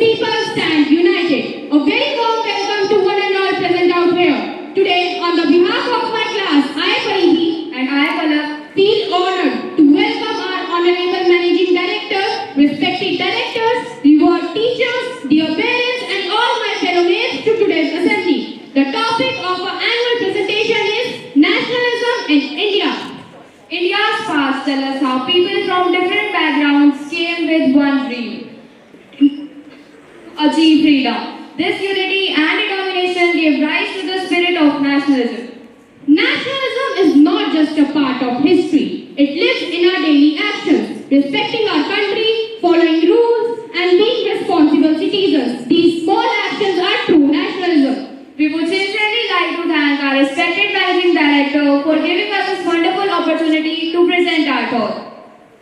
people stand united. A very warm welcome to one and all present out here. Today, on the behalf of my class, I, Parihi, and I, Palak, feel honored to welcome our Honorable Managing Director, respected directors, reward teachers, dear parents, and all my fellow mates to today's assembly. The topic of our annual presentation is Nationalism in India. India's past tell us how people from different backgrounds came with one dream: achieve freedom. This unity and determination gave rise to the spirit of nationalism. Nationalism is not just a part of history. It lives in our daily actions, respecting our country, following rules, and being responsible citizens. These small actions are true nationalism. We would sincerely like to thank our respected Managing Director for giving us this wonderful opportunity to present our talk.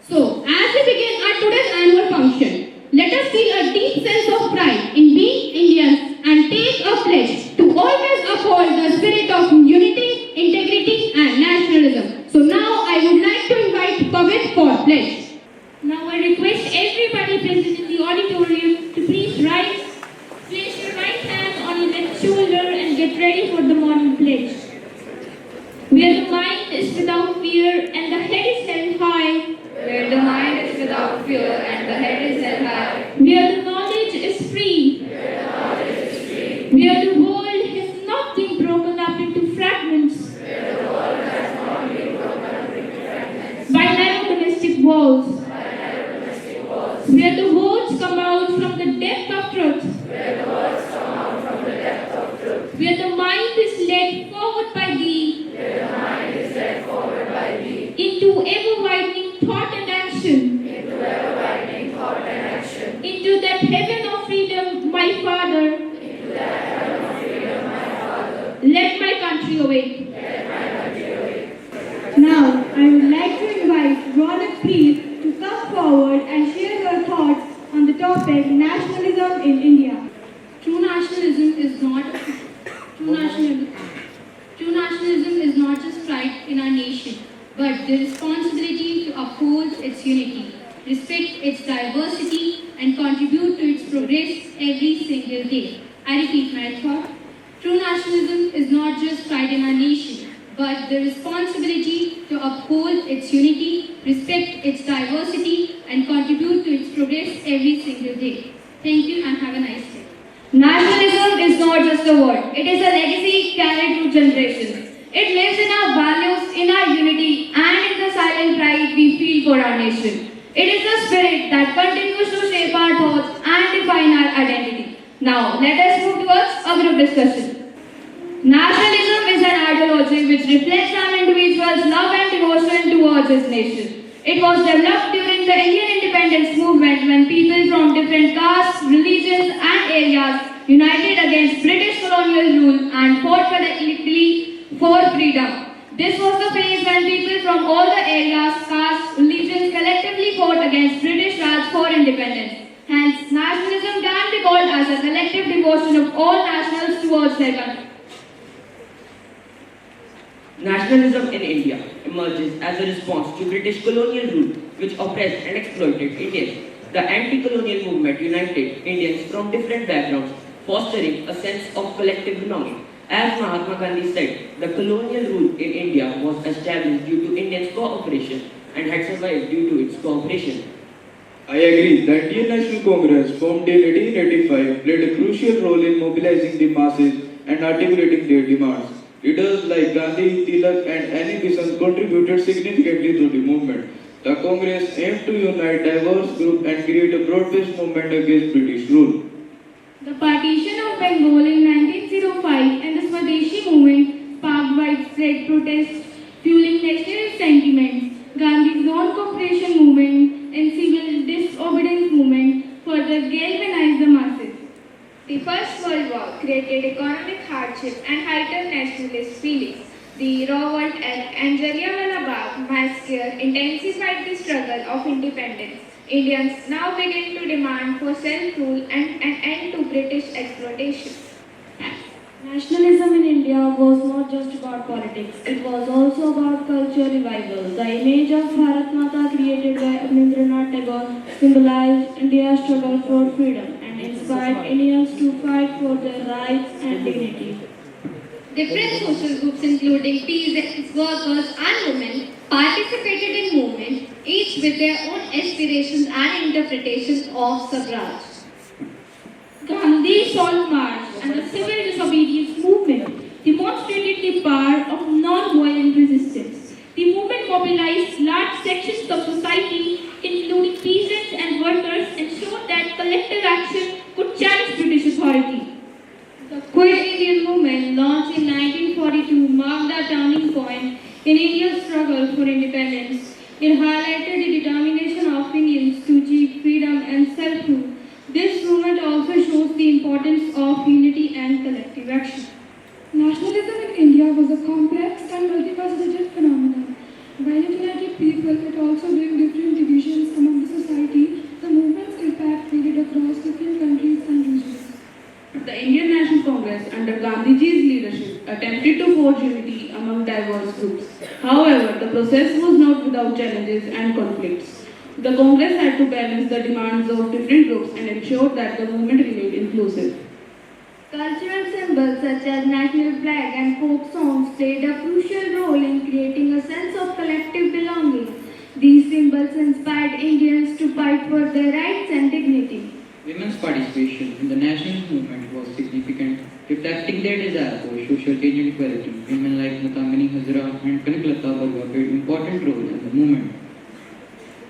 So, as we begin our today's annual function, let us feel a deep sense of pride in being Indians and take a pledge to always uphold the spirit of unity, integrity, and nationalism. So now I would like to invite Pavit for pledge. Now I request everybody present in the auditorium to please rise. Place your right hand on your left shoulder and get ready for the morning pledge. Where the mind is without fear and the head is held high. Where the mind is without fear and the head is held high. Where the knowledge is free. Where the world has not been broken up into fragments. By narrow domestic walls. Where the words come out from the depth of truth. Where the mind is led forward by thee. Into ever-widening thought and action. Into that heaven of freedom, my Father. Let my country awake. Now, I would like to invite Ronak Preet to come forward and share her thoughts on the topic Nationalism in India. True nationalism is not just pride in our nation, but the responsibility to uphold its unity, respect its diversity, and contribute to its progress every single day. I repeat my thought. True nationalism is not just pride in our nation, but the responsibility to uphold its unity, respect its diversity, and contribute to its progress every single day. Thank you and have a nice day. Nationalism is not just a word. It is a legacy carried through generations. It lives in our values, in our unity, and in the silent pride we feel for our nation. It is the spirit that continues to shape our thoughts and define our identity. Now, let us move towards a group discussion. Nationalism is an ideology which reflects an individual's love and devotion towards his nation. It was developed during the Indian independence movement when people from different castes, religions, and areas united against British colonial rule and fought collectively for freedom. This was the phase when people from all the areas, castes, religions collectively fought against British Raj for independence. Hence, nationalism can be called as a collective devotion of all nationals towards their country. Nationalism in India emerges as a response to British colonial rule which oppressed and exploited Indians. The anti-colonial movement united Indians from different backgrounds, fostering a sense of collective belonging. As Mahatma Gandhi said, the colonial rule in India was established due to Indians' cooperation and had survived due to its cooperation. I agree. The Indian National Congress, formed in 1885, played a crucial role in mobilizing the masses and articulating their demands. Leaders like Gandhi, Tilak, and Annie Besant contributed significantly to the movement. The Congress aimed to unite diverse groups and create a broad-based movement against British rule. The partition of Bengal in 1905 and the Swadeshi movement sparked widespread protests, fueling nationalist sentiments. Gandhi's non-cooperation movement and civil disobedience movement further galvanized the masses. The First World War created economic hardship and heightened nationalist feelings. The revolt at Jallianwala Bagh massacre intensified the struggle of independence. Indians now begin to demand for self-rule and an end to British exploitation. Nationalism in India was not just about politics, it was also about culture revival. The image of Bharat Mata created by Rabindranath Tagore symbolized India's struggle for freedom and inspired inspired Indians to fight for their rights and dignity. Different social groups including peasants, workers and women participated in movement, each with their own aspirations and interpretations of Swaraj. Gandhi's Salt March and the civil disobedience movement demonstrated the power of non-violent resistance. The movement mobilized large sections of society, including peasants and workers, and showed that collective action could challenge British authority. The Quit Indian movement, launched in 1942, marked a turning point in India's struggle for independence. It highlighted the determination of Indians to achieve freedom and self-rule. This movement also shows the importance of unity and collective action. Nationalism in India was a complex and multifaceted phenomenon. While it united people, it also brought different divisions among the society. The movement's impact varied across different countries and regions. The Indian National Congress, under Gandhiji's leadership, attempted to forge unity among diverse groups. However, the process was not without challenges and conflicts. The Congress had to balance the demands of different groups and ensure that the movement remained inclusive. Cultural symbols such as national flag and folk songs played a crucial role in creating a sense of collective belonging. These symbols inspired Indians to fight for their rights and dignity. Women's participation in the national movement was significant, reflecting their desire for social change and equality. Women like Matamini Hazra and Kanaklata Barwa played important role in the movement.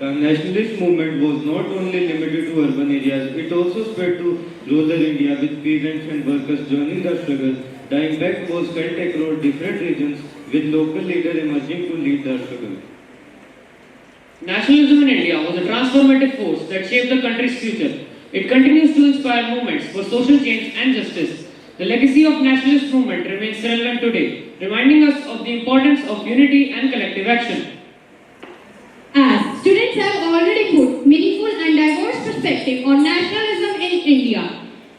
The nationalist movement was not only limited to urban areas, it also spread to rural India with peasants and workers joining the struggle. The impact was felt across different regions with local leaders emerging to lead the struggle. Nationalism in India was a transformative force that shaped the country's future. It continues to inspire movements for social change and justice. The legacy of nationalist movement remains relevant today, reminding us of the importance of unity and collective action. As students have already put meaningful and diverse perspective on nationalism in India,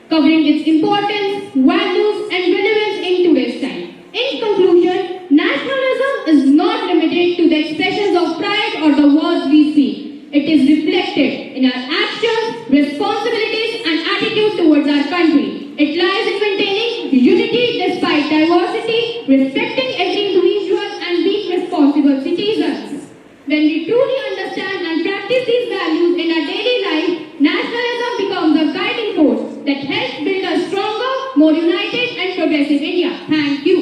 covering its importance, values and relevance in today's time. In conclusion, nationalism is not limited to the expressions of pride or the words we see. It is reflected in our actions, responsibilities and attitude towards our country. It lies in maintaining unity despite diversity, respecting every individual and being responsible citizens. When we truly understand and practice these values in our daily life, nationalism becomes a guiding force that helps build a stronger, more united and progressive India. Thank you.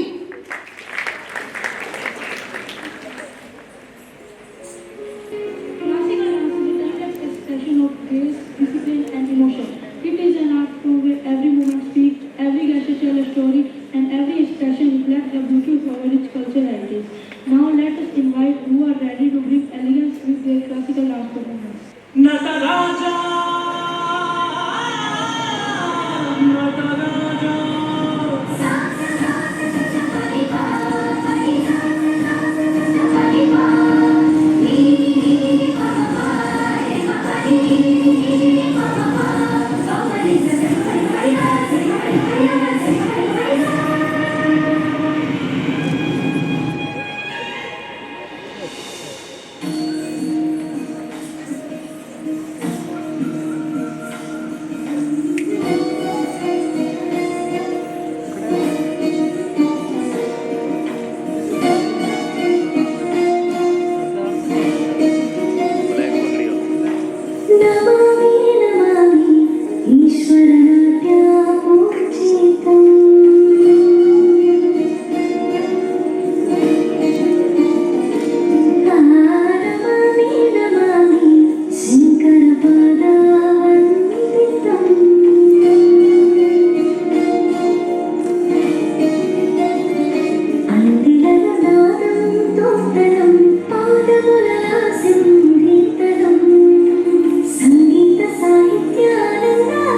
Classical dance is a timeless expression of grace, discipline and emotion. It is an art form where every movement speaks, every gesture tells a story and every expression reflects the beauty of our rich cultural heritage. Now let us invite who are ready to bring elegance with their classical dance performance. Nataraja, Nataraja. Sangeetha సాహిత్యానందాల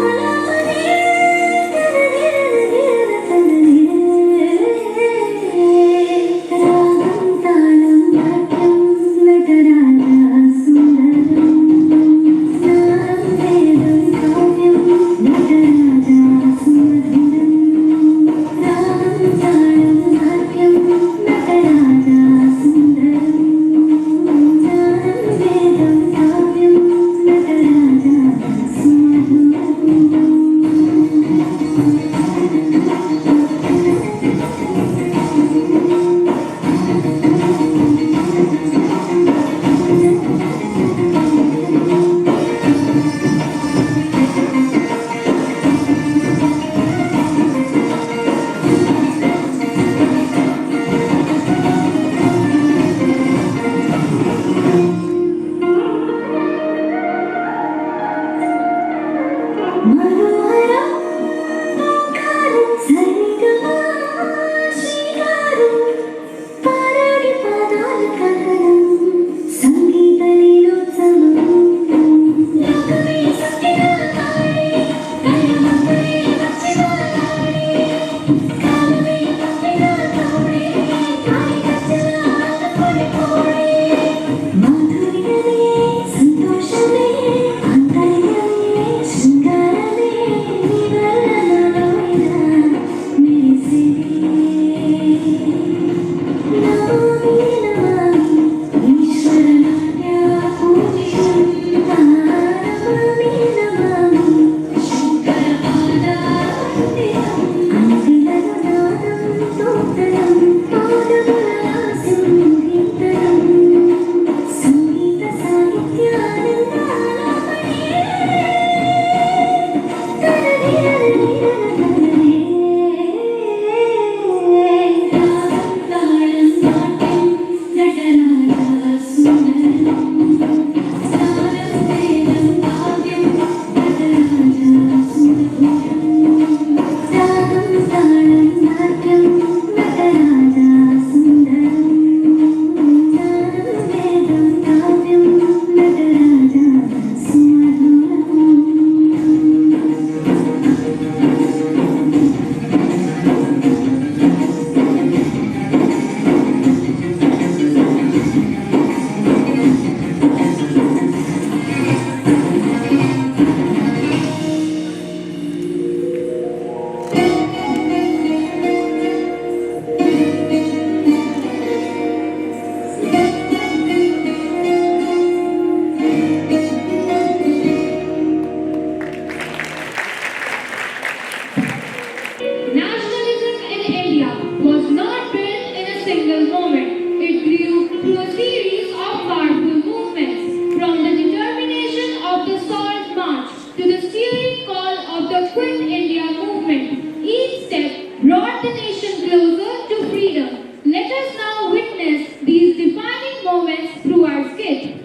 Nationalism in India was not built in a single moment. It grew through a series of powerful movements, from the determination of the Salt March to the steering call of the Quit India movement. Each step brought the nation closer to freedom. Let us now witness these defining moments through our skit.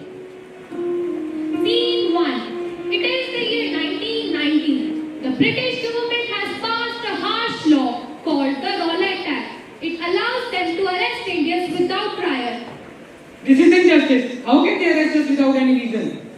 Scene 1. It is the year 1919. The British government has passed a harsh law called the Rowlatt Act. It allows them to arrest Indians without trial. This is injustice. How can they arrest us without any reason?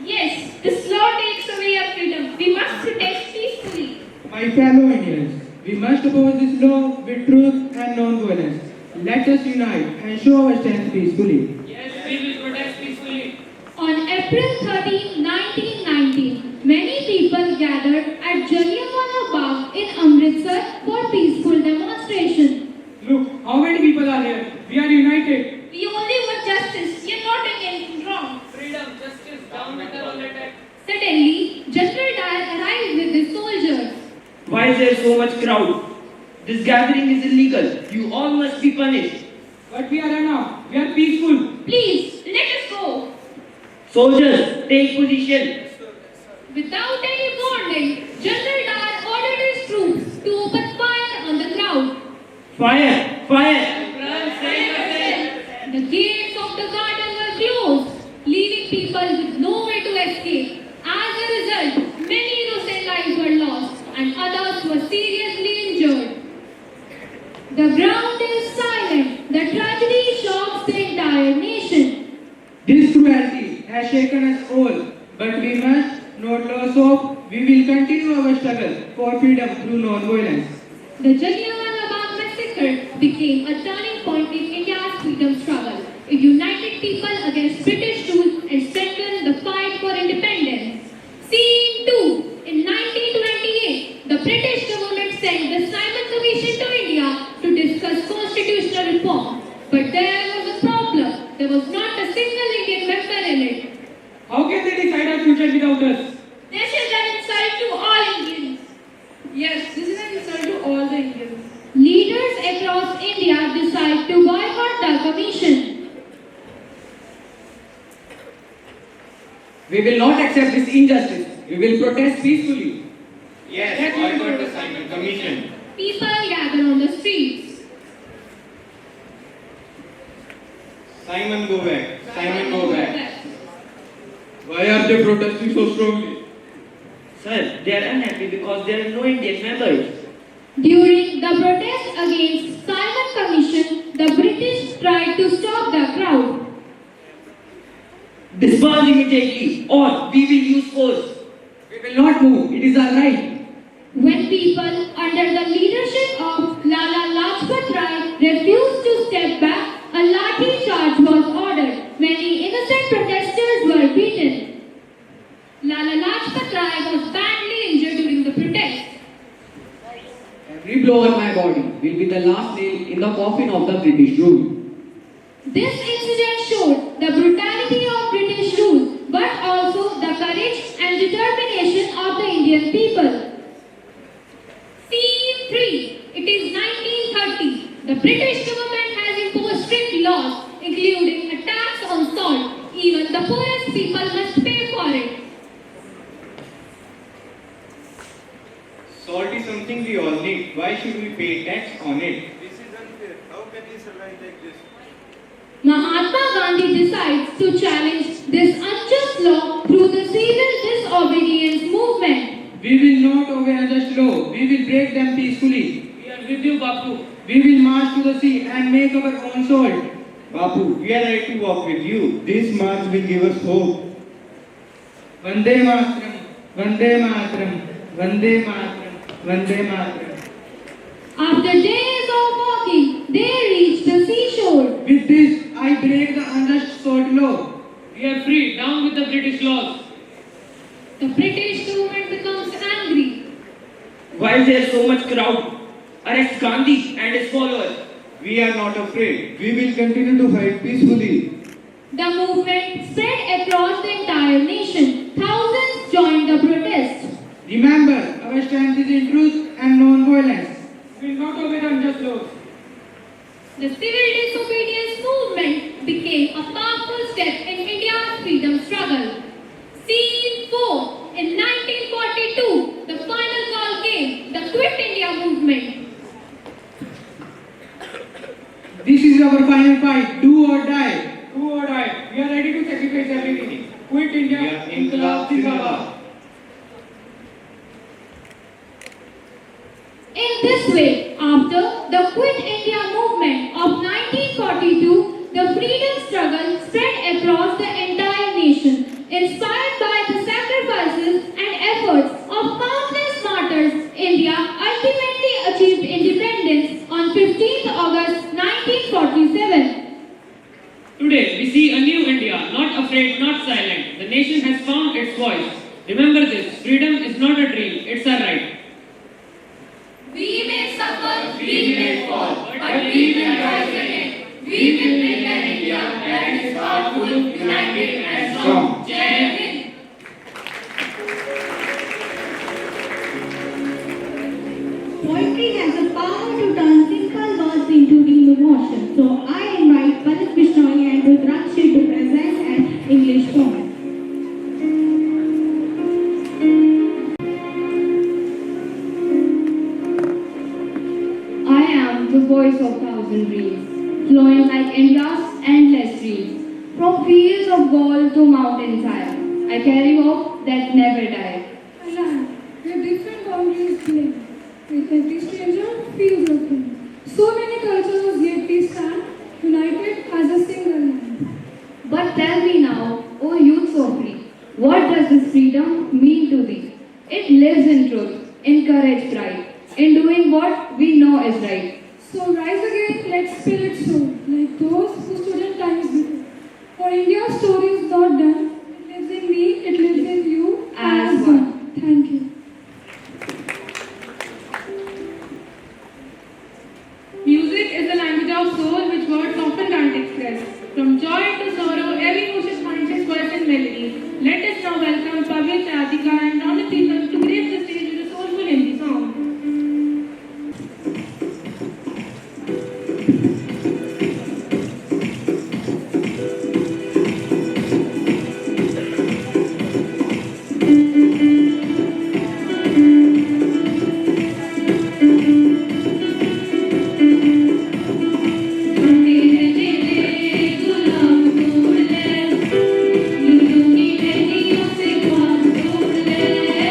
Yes, this law takes away our freedom. We must protest peacefully. My fellow Indians, we must oppose this law with truth and non-violence. Let us unite and show our strength peacefully. Yes, we will protest peacefully. On April 13, 1919, many people gathered at Jallianwala Bagh in Amritsar for peaceful demonstration. Look, how many people are here? We are united. We only want justice. You're not doing anything wrong. Freedom, justice, down with the Rowlatt Act. Suddenly, General Dyer arrived with his soldiers. Why is there so much crowd? This gathering is illegal. You all must be punished. But we are enough. We are peaceful. Please, let us go. Soldiers, take position. Without any warning, General Dyer ordered his troops to open fire on the crowd. Fire! Fire! The gates of the garden were closed, leaving people with nowhere to escape. As a result, many innocent lives were lost and others were seriously injured. The ground is silent. The tragedy shocks the entire nation. This cruelty has shaken us all, but we must not lose hope. We will continue our struggle for freedom through non-violence. The Jallianwala Bagh massacre became a turning point in India's freedom struggle. It united people against British rule and strengthened the fight for independence. Scene 2. In 1928, the British government sent the Simon Commission to India to discuss constitutional reform. But there was a problem. There was not a single Indian member in it. How can they decide our future without us? This is an insult to all Indians. Yes, this is an insult to all the Indians. Leaders across India decide to boycott the commission. We will not accept this injustice. We will protest peacefully. Yes, boycott the Simon Commission. People gather on the streets. Simon, go back. Simon, go back. Why are they protesting so strongly? Sir, they are unhappy because there are no Indian members. During the protest against Simon Commission, the British tried to stop the crowd. Disperse immediately or we will use force. We will not move. It is our right. When people under the leadership of Lala Lajpat Rai refused to step back, a lathi charge was ordered. Many innocent protesters were beaten. Lala Lajpat Rai was badly injured during the protest. Every blow on my body will be the last nail in the coffin of the British rule. This incident showed the brutality of British rule, but also the courage and determination of the Indian people. Scene 3. It is 1930. The British government has imposed strict laws, including a tax on salt. Even the poorest people must pay for it. Salt is something we all need. Why should we pay tax on it? This is unfair. How can we survive like this? Mahatma Gandhi decides to challenge this unjust law through the civil disobedience movement. We will not obey unjust law. We will break them peacefully. We are with you, Bapu. We will march to the sea and make our own salt. Bapu, we are ready to walk with you. This march will give us hope. Vande Mataram, Vande Mataram, Vande Mataram, Vande Mataram. After days of walking, they reach the seashore. With this, I break the unjust salt law. We are free, down with the British laws. The British government becomes angry. Why is there so much crowd? Arrest Gandhi and his followers. We are not afraid. We will continue to fight peacefully. The movement spread across the entire nation. Thousands joined the protest. Remember, our strength is in truth and non-violence. We will not obey unjust laws. The civil disobedience movement became a powerful step in India's freedom struggle. Scene 4. In 1942, the final call came, the Quit India movement. This is our final fight. Do or die. Do or die. We are ready to sacrifice everything. Quit India. Inqilab Zindabad. In this way, after the Quit India movement of 1942, the freedom struggle spread across the entire nation. Inspired by the sacrifices and efforts of countless martyrs, India ultimately achieved independence on 15th August 1947. Today, we see a new India, not afraid, not silent. The nation has found its voice. Remember this, freedom is not a dream, it's a right. We may suffer, we may fall, but we will rise again. We will build an India that is powerful, united and strong. Jai Hind. Poetry has the power to turn simple words into real emotion. So I invite Bharat Bishnoi and Rudrakshi to present an English poem. I am the voice of thousand dreams, flowing like India's endless streams. From fields of gold to mountains high, I carry hope that never dies. A land where different boundaries blend, with every stranger feels welcome. So many cultures yet we stand, united as a single land. But tell me now, O youth so free, what does this freedom mean to thee? It lives in truth, in courage, pride, in doing what we know is right. So rise again, let spirit soar, like those who stood in times before. For India's story is not done. It lives in me, it lives in you, As as one. one. Thank you. Music is the language of soul which words often can't express. From joy to sorrow, every emotion finds its voice and melody. Let us now welcome Pavit, Radhika and Ronit to grace the stage with a soulful Hindi song. Thank you.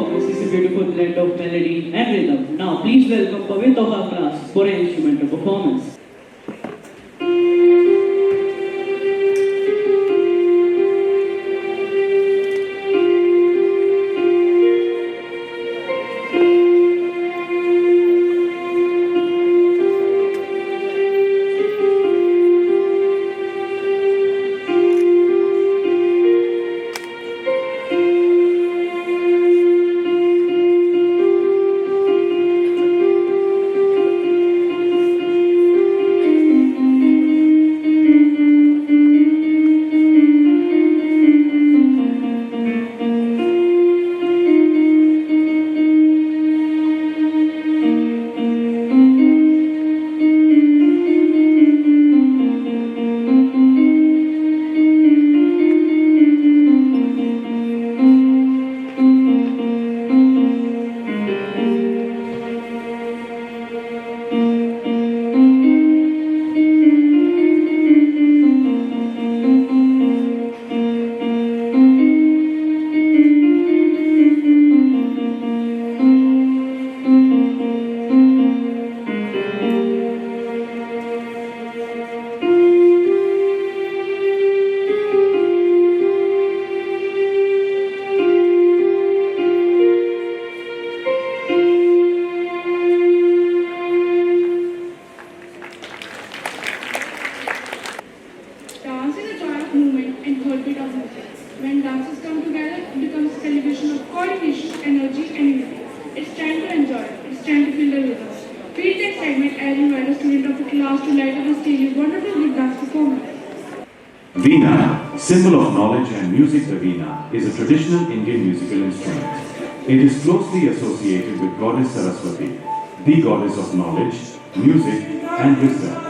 performance is a beautiful blend of melody and rhythm. Now please welcome Pavit of our class for an instrumental performance. Dance is a joint movement and heartbeat of music. When dancers come together, it becomes a celebration of coordination, energy, and unity. It's time to enjoy. It's time to feel the rhythm. Feel the excitement as you invite a student of the class to light up the stage with wonderful good dance performance. Veena, symbol of knowledge and music. The veena is a traditional Indian musical instrument. It is closely associated with goddess Saraswati, the goddess of knowledge, music, and wisdom.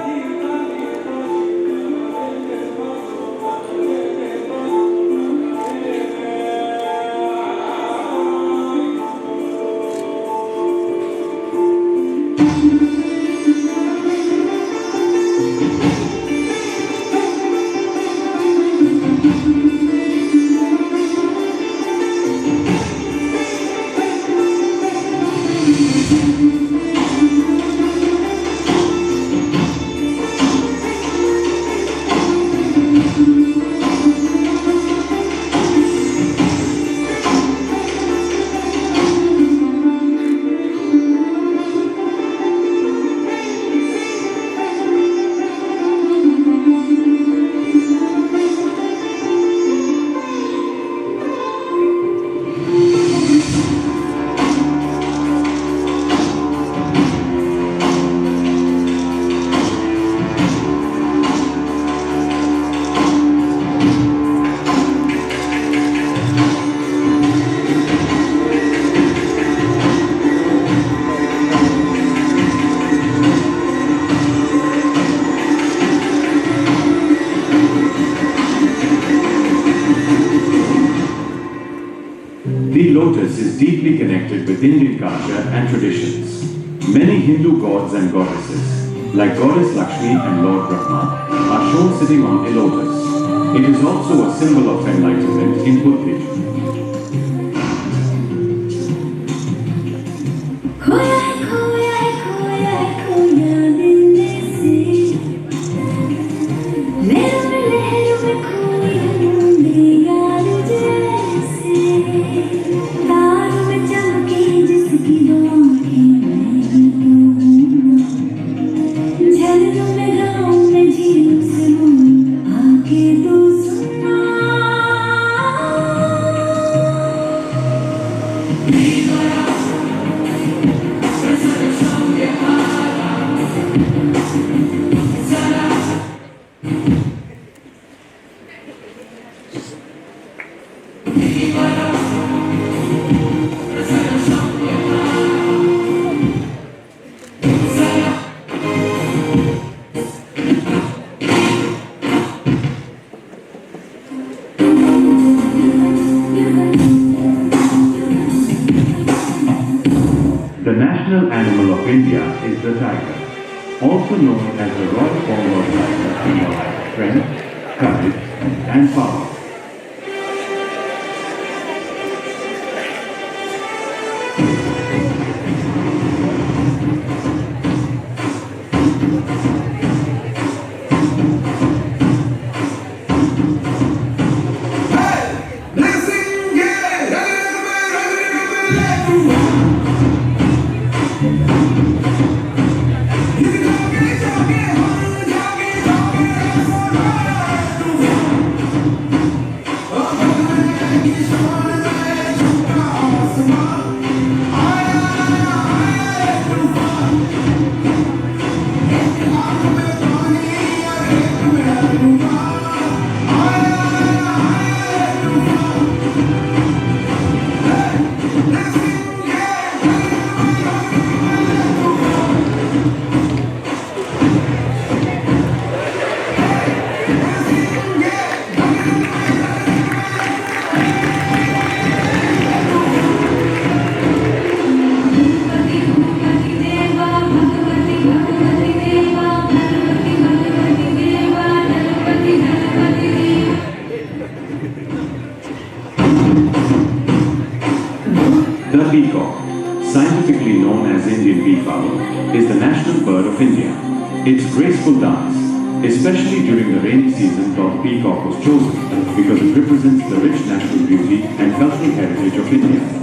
The lotus is deeply connected with Indian culture and traditions. Many Hindu gods and goddesses, like Goddess Lakshmi and Lord Brahma, are shown sitting on a lotus. It is also a symbol of enlightenment in Buddhism. The national animal of India is the tiger, also known as the royal form of tiger, symbolize strength, courage, and power. The peacock, scientifically known as Indian peafowl, is the national bird of India. Its graceful dance, especially during the rainy season, called peacock was chosen because it represents the rich natural beauty and cultural heritage of India.